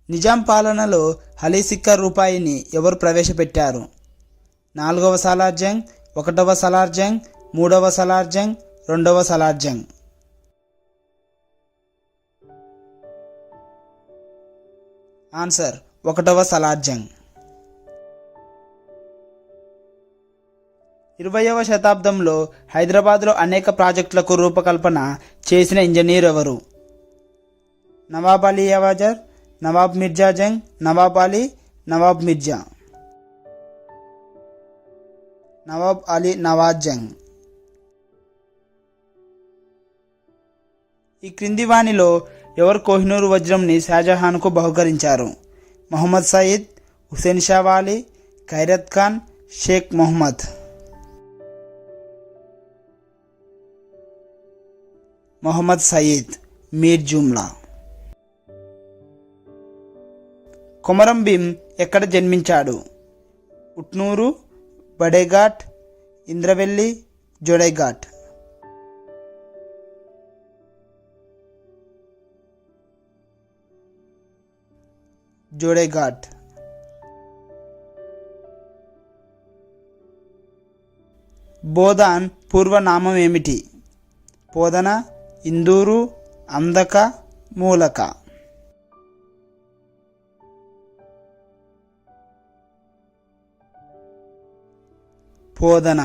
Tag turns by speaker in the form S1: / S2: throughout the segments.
S1: నిజాం పాలనలో అలీ సిక్కా రూపాయిని ఎవరు ప్రవేశపెట్టారు? 4వ సాలార్ జంగ్, 1వ సాలార్ జంగ్, 3వ సాలార్ జంగ్, 2వ సాలార్ జంగ్. ఆన్సర్ 1వ సాలార్ జంగ్. 20వ శతాబ్దంలో హైదరాబాద్లో అనేక ప్రాజెక్టులకు రూపకల్పన చేసిన ఇంజనీర్ ఎవరు? నవాబ్ అలీ యవాజర్, నవాబ్ మిర్జా జంగ్, నవాబ్ అలీ, నవాబ్ మిర్జా. నవాబ్ అలీ నవాజ్ జంగ్. ఈ క్రింది వానిలో ఎవరు కోహినూరు వజ్రంని షాజహాన్కు బహుకరించారు? మొహమ్మద్ సయీద్, హుసేన్ షా వాలీ, ఖైరత్ ఖాన్, షేక్ మొహమ్మద్. మొహమ్మద్ సయీద్, మీర్ జుమ్లా. కొమరం భీం ఎక్కడ జన్మించాడు? ఉట్నూరు, బడేఘాట్, ఇంద్రవెల్లి, జోడైఘాట్. జోడైఘాట్. బోధాన్ పూర్వనామం ఏమిటి? పోదన, ఇందూరు, అందక, మూలక. పోదన.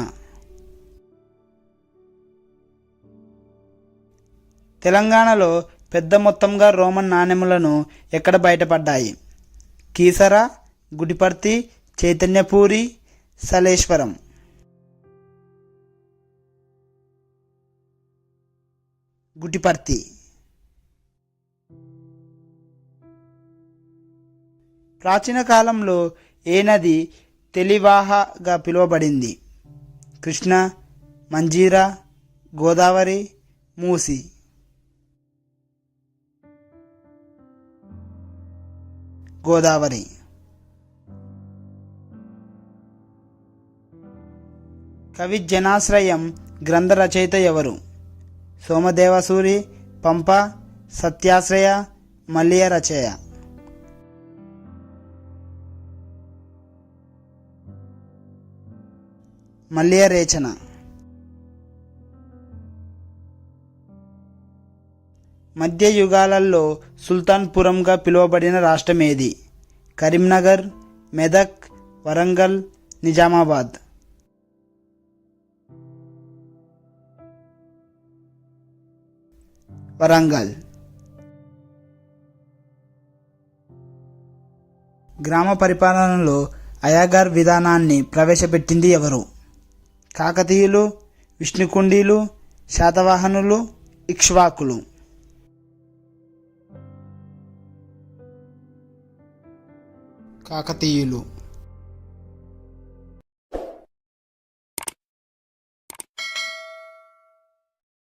S1: తెలంగాణలో పెద్ద మొత్తంగా రోమన్ నాణెములను ఎక్కడ బయటపడ్డాయి? కీసర, గుడిపర్తి, చైతన్యపూరి, సలేశ్వరం. గుటిపర్తి. ప్రాచీన కాలంలో ఏ నది తెలివాహగా పిలువబడింది? కృష్ణ, మంజీరా, గోదావరి, మూసి. గోదావరి. కవి జనాశ్రయం గ్రంథ రచయిత ఎవరు? సోమదేవసూరి, పంప, సత్యాశ్రయ, మల్లియ రచయ. మల్లియ రేచన. మధ్య యుగాలలో సుల్తాన్పురంగా పిలువబడిన రాష్ట్రం ఏది? కరీంనగర్, మెదక్, వరంగల్, నిజామాబాద్. వరంగల్. గ్రామ పరిపాలనలో అయాగార్ విధానాన్ని ప్రవేశపెట్టింది ఎవరు? కాకతీయులు, విష్ణుకుండీలు, శాతవాహనులు, ఇక్ష్వాకులు. కాకతీయులు.